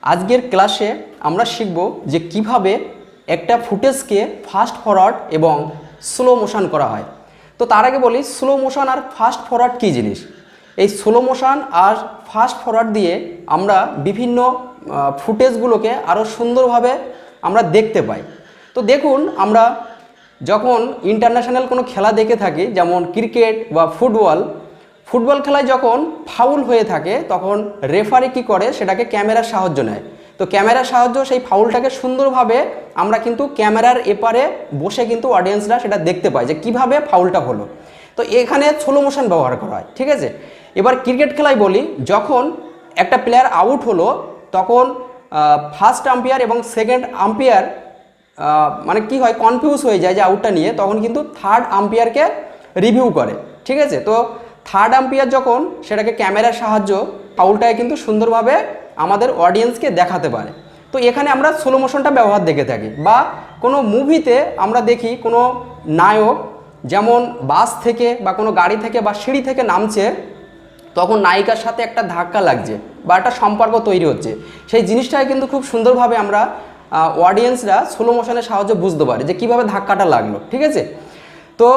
আজকের ক্লাসে আমরা শিখব যে কিভাবে একটা ফুটেজকে ফাস্ট ফরওয়ার্ড এবং স্লো মোশন করা হয়। তো তার আগে বলি স্লো মোশন আর ফাস্ট ফরওয়ার্ড কী জিনিস। এই স্লো মোশন আর ফাস্ট ফরওয়ার্ড দিয়ে আমরা বিভিন্ন ফুটেজগুলোকে আরও সুন্দরভাবে আমরা দেখতে পাই। তো দেখুন, আমরা যখন ইন্টারন্যাশনাল কোনো খেলা দেখে থাকি, যেমন ক্রিকেট বা ফুটবল খেলায় যখন ফাউল হয়ে থাকে তখন রেফারি কী করে, সেটাকে ক্যামেরার সাহায্য নেয়। তো ক্যামেরার সাহায্য সেই ফাউলটাকে সুন্দরভাবে আমরা কিন্তু ক্যামেরার এপারে বসে কিন্তু অডিয়েন্সরা সেটা দেখতে পায় যে কিভাবে ফাউলটা হলো। তো এখানে স্লো মোশন ব্যবহার করা হয়, ঠিক আছে। এবার ক্রিকেট খেলায় বলি, যখন একটা প্লেয়ার আউট হলো তখন ফার্স্ট আম্পায়ার এবং সেকেন্ড আম্পায়ার মানে কি হয়, কনফিউজ হয়ে যায় যে আউটটা নিয়ে, তখন কিন্তু থার্ড আম্পায়ারকে রিভিউ করে, ঠিক আছে। তো থার্ড আম্পায়ার যখন সেটাকে ক্যামেরার সাহায্য ফাউলটাকে কিন্তু সুন্দরভাবে আমাদের অডিয়েন্সকে দেখাতে পারে। তো এখানে আমরা স্লো মোশনটা ব্যবহার দেখে থাকি। বা কোনো মুভিতে আমরা দেখি কোনো নায়ক যেমন বাস থেকে বা কোনো গাড়ি থেকে বা সিঁড়ি থেকে নামছে, তখন নায়িকার সাথে একটা ধাক্কা লাগছে বা একটা সম্পর্ক তৈরি হচ্ছে, সেই জিনিসটাকে কিন্তু খুব সুন্দরভাবে আমরা অডিয়েন্সরা স্লো মোশনের সাহায্যে বুঝতে পারে যে কীভাবে ধাক্কাটা লাগলো, ঠিক আছে। তো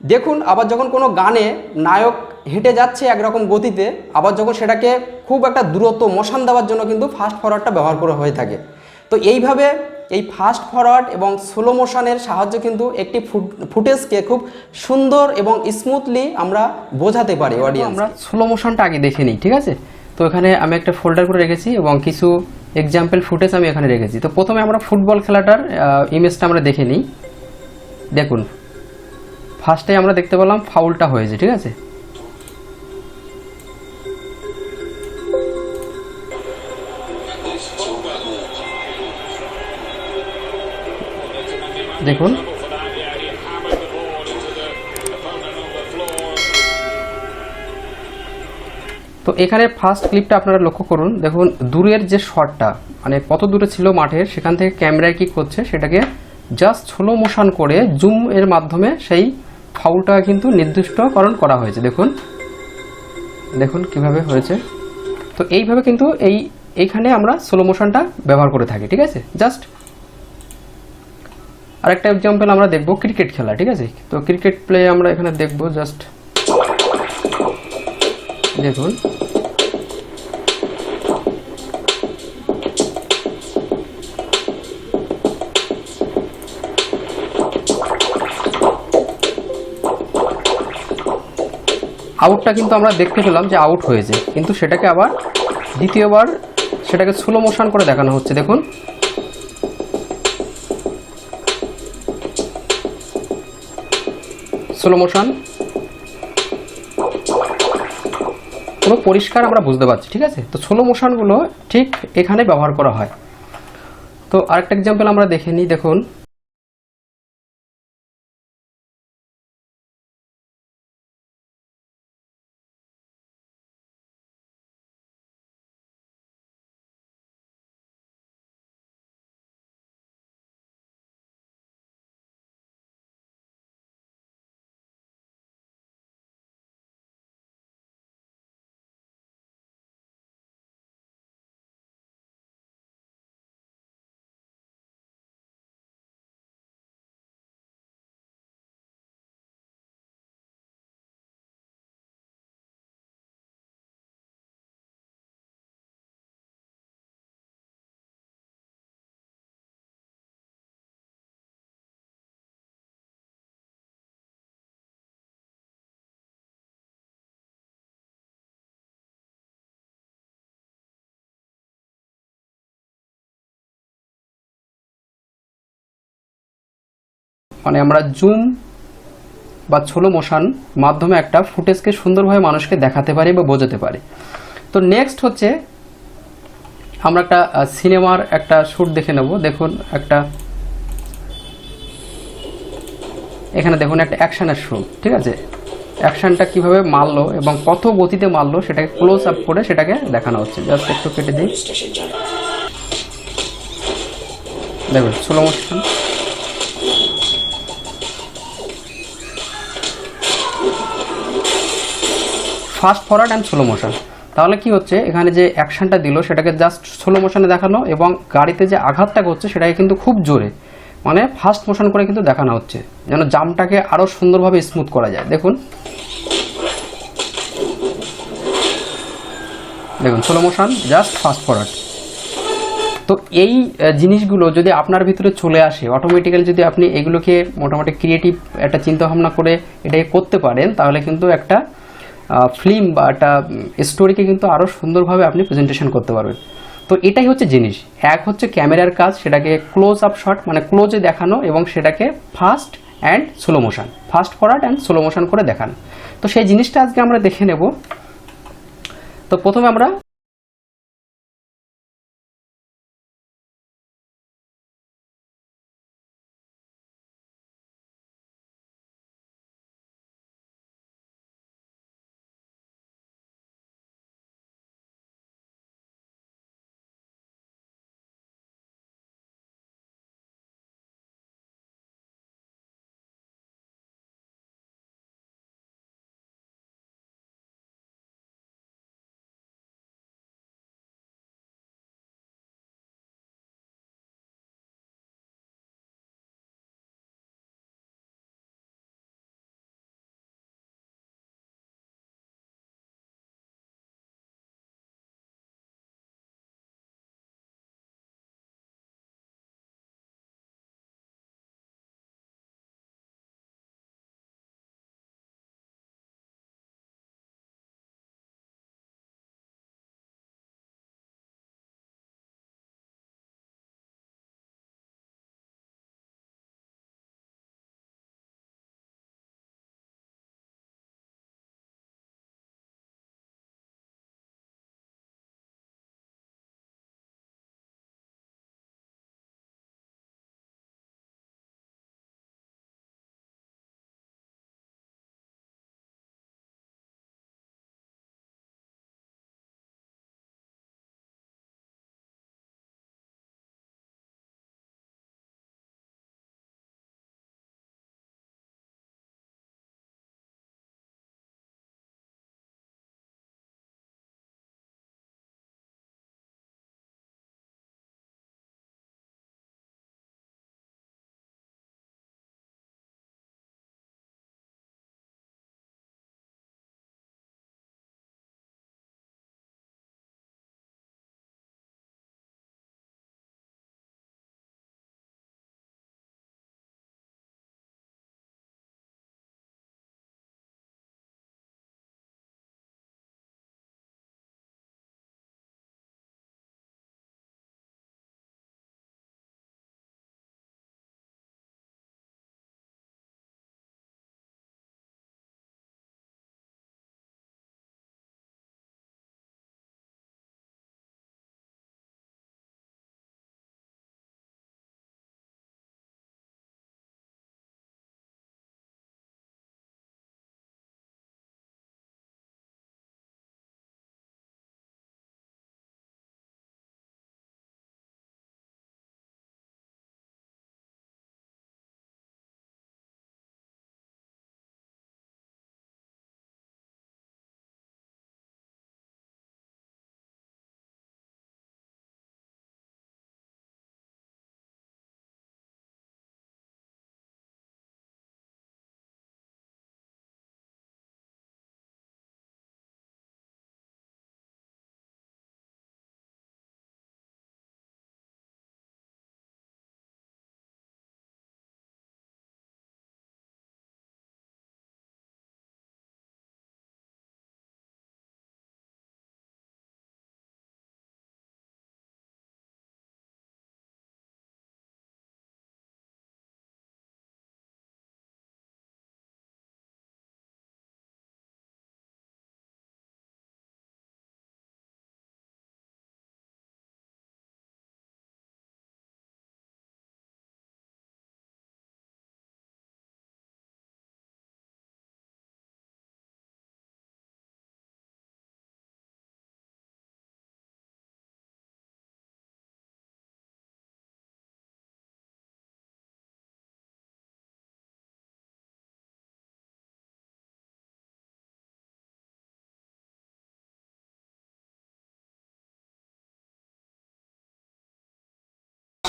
দেখুন, আবার যখন কোনো গানে নায়ক হেঁটে যাচ্ছে একরকম গতিতে, আবার যখন সেটাকে খুব একটা দূরত্ব মোশন দেওয়ার জন্য কিন্তু ফাস্ট ফরওয়ার্ডটা ব্যবহার করা হয়ে থাকে। তো এইভাবে এই ফাস্ট ফরওয়ার্ড এবং স্লো মোশনের সাহায্যে কিন্তু একটি ফুটেজকে খুব সুন্দর এবং স্মুথলি আমরা বোঝাতে পারি অডিয়েন্স। আমরা স্লো মোশনটা আগে দেখে নিই, ঠিক আছে। তো এখানে আমি একটা ফোল্ডার করে রেখেছি এবং কিছু এক্সাম্পল ফুটেজ আমি এখানে রেখেছি। তো প্রথমে আমরা ফুটবল খেলাটার ইমেজটা আমরা দেখে নিই। দেখুন, ফার্স্টে আমরা দেখতে পেলাম ফাউলটা হয়েছে, ঠিক আছে। দেখুন, তো এখানে ফার্স্ট ক্লিপটা আপনারা লক্ষ্য করুন। দেখুন, দূরের যে শটটা, মানে কত দূরে ছিল মাঠের, সেখান থেকে ক্যামেরায় কি করছে, সেটাকে জাস্ট স্লো মোশন করে জুম এর মাধ্যমে সেই ফাউলটা কিন্তু নির্দিষ্টকরণ করা হয়েছে। দেখুন দেখুন কিভাবে হয়েছে। তো এইভাবে কিন্তু এইখানে আমরা স্লো মোশনটা ব্যবহার করে থাকি, ঠিক আছে। জাস্ট আরেকটা এক্সাম্পল আমরা দেখব ক্রিকেট খেলা, ঠিক আছে। তো ক্রিকেট প্লে আমরা এখানে দেখব। জাস্ট দেখুন, আউটটা কিন্তু আমরা দেখতে পেলাম যে আউট হয়েছে, কিন্তু সেটাকে আবার দ্বিতীয়বার সেটাকে স্লো মোশন করে দেখানো হচ্ছে। দেখুন, স্লো মোশন পুরো পরিষ্কার আমরা বুঝতে পারছি, ঠিক আছে। তো স্লো মোশনগুলো ঠিক এখানে ব্যবহার করা হয়। তো আরেকটা এক্সাম্পল আমরা দেখে নিই। দেখুন, মানে আমরা জুম বা স্লো মোশন মাধ্যমে একটা ফুটেজকে সুন্দরভাবে মানুষকে দেখাতে পারি বা বোঝাতে পারি। তো নেক্সট হচ্ছে আমরা একটা সিনেমার একটা শ্যুট দেখে নেব। দেখুন, এখানে দেখুন একটা অ্যাকশনের শ্যুট, ঠিক আছে। অ্যাকশনটা কিভাবে মারলো এবং কত গতিতে মারলো সেটাকে ক্লোজ আপ করে সেটাকে দেখানো হচ্ছে। জাস্ট একটু কেটে দিই। দেখুন, slow motion, fast forward and slow motion. তাহলে কি হচ্ছে, এখানে যে অ্যাকশনটা দিল সেটাকে জাস্ট স্লো মোশনে দেখানো, এবং গাড়িতে যে আঘাতটা করছে সেটাকে কিন্তু খুব জোরে মানে ফাস্ট মোশন করে কিন্তু দেখানো হচ্ছে, যেন জাম্পটাকে আরও সুন্দরভাবে স্মুথ করা যায়। দেখুন দেখুন slow motion just fast forward. তো এই জিনিসগুলো যদি আপনার ভিতরে চলে আসে অটোমেটিক্যালি, যদি আপনি এগুলোকে মোটামুটি ক্রিয়েটিভ একটা চিন্তাভাবনা করে এটাকে করতে পারেন, তাহলে কিন্তু একটা ফিল্ম বা একটা স্টোরিকে কিন্তু আরও সুন্দরভাবে আপনি প্রেজেন্টেশন করতে পারবেন। তো এটাই হচ্ছে জিনিস। এক হচ্ছে ক্যামেরার কাজ, সেটাকে ক্লোজ আপ শট মানে ক্লোজে দেখানো, এবং সেটাকে fast and slow motion, fast forward and slow motion করে দেখানো। তো সেই জিনিসটা আজকে আমরা দেখে নেব। তো প্রথমে আমরা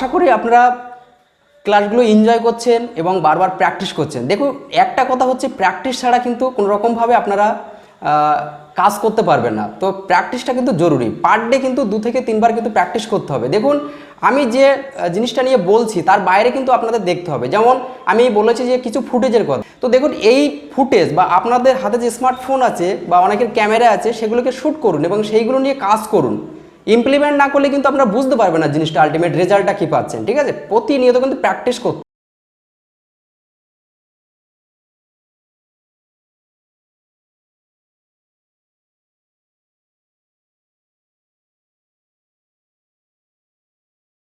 আশা করি আপনারা ক্লাসগুলো এনজয় করছেন এবং বারবার প্র্যাকটিস করছেন। দেখুন, একটা কথা হচ্ছে প্র্যাকটিস ছাড়া কিন্তু কোনো রকমভাবে আপনারা কাজ করতে পারবেন না। তো প্র্যাকটিসটা কিন্তু জরুরি, পার ডে কিন্তু 2 থেকে 3 বার কিন্তু প্র্যাকটিস করতে হবে। দেখুন, আমি যে জিনিসটা নিয়ে বলছি তার বাইরে কিন্তু আপনাদের দেখতে হবে। যেমন আমি বলেছি যে কিছু ফুটেজের কথা, তো দেখুন এই ফুটেজ বা আপনাদের হাতে যে স্মার্টফোন আছে বা অনেকের ক্যামেরা আছে সেগুলোকে শ্যুট করুন এবং সেইগুলো নিয়ে কাজ করুন। ইমপ্লিমেন্ট না করলে কিন্তু আপনারা বুঝতে পারবেন না জিনিসটা আলটিমেট রেজাল্টটা কী পাচ্ছেন। ঠিক আছে, প্রতিনিয়ত কিন্তু প্র্যাকটিস করতে